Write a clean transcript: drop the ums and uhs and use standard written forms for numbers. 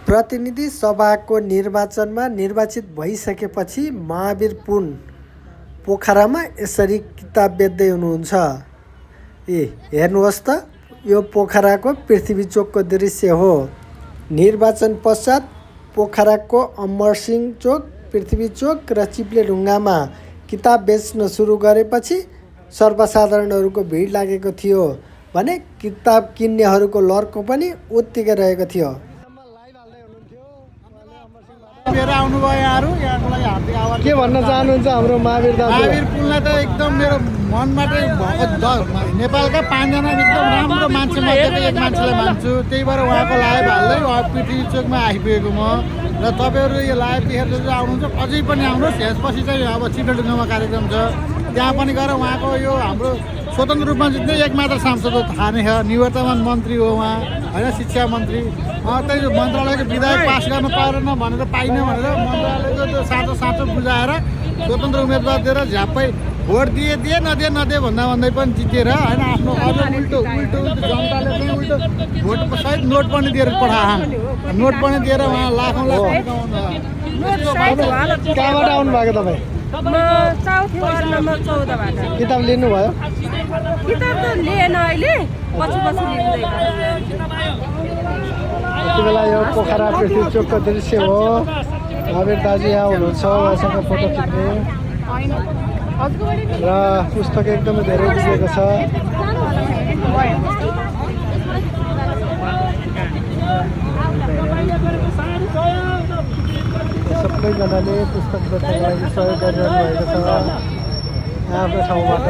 प्रतिनिधि सभाको निर्वाचनमा निर्वाचित भइसकेपछि महावीर पुन पोखरामा यसरी किताब बेच्दै हुनुहुन्छ। हेर्नुहोस् त, यो पोखराको पृथ्वी चोकको दृश्य हो। निर्वाचन पश्चात पोखराको अमरसिंह चोक, पृथ्वी चोक र चिप्ले ढुङ्गामा किताब बेच्न सुरु गरेपछि सर्वसाधारणहरूको भिड लागेको थियो भने किताब किन्नेहरूको लर्को पनि उत्तिकै रहेको थियो। के भन्न चाहनुहुन्छ हाम्रो महावीर दाजु? महावीर पुनलाई त एकदम मेरो मनबाटै नेपालका 5 जना एकदम राम्रो मान्छे मध्येको एक मान्छेलाई मान्छु। त्यही भएर उहाँको लाइभ हाल्दै पृथ्वी चोकमा आइपुगेको म। र तपाईँहरू यो लाइभ देखेर जो आउनुहुन्छ अझै पनि आउनुहोस्। यसपछि चाहिँ अब चिप्लेढुङ्गामा कार्यक्रम छ, त्यहाँ पनि गएर उहाँको यो हाम्रो स्वतन्त्र रूपमा जित्ने एकमात्र सांसद हो, थाहा नै छ। निवर्तमान मन्त्री हो उहाँ, होइन, शिक्षा मन्त्री। त्यही मन्त्रालयको विधायक पास गर्न पाएन भनेर पाइनँ भनेर मन्त्रालयको त्यो साँचो बुझाएर स्वतन्त्र उम्मेदवार दिएर झ्याप्पै भोट दिए नदिए भन्दै पनि जितेर, होइन, आफ्नो अझ उल्टो जनताले चाहिँ उल्टो भोट सहित नोट पनि दिएर पठाए। नोट पनि दिएर उहाँ लाखौँ कहाँबाट आउनु भएको तपाईँ? म साउथ वार्ड नम्बर 14 बाट। किताब लिनुभयो? किताब त लिएन, अहिले पछि लिँदै। यति बेला यो पोखरा पृथ्वी चोकको दृश्य हो। महावीर दाजु यहाँ हुनुहुन्छ, उहाँसँग फोटो खिच्ने र पुस्तक एकदमै धेरै दिएको छ। सबैजनाले पुस्तक बेच्नको लागि सहयोग गरिरहनु भएको छ आफ्नो ठाउँबाट।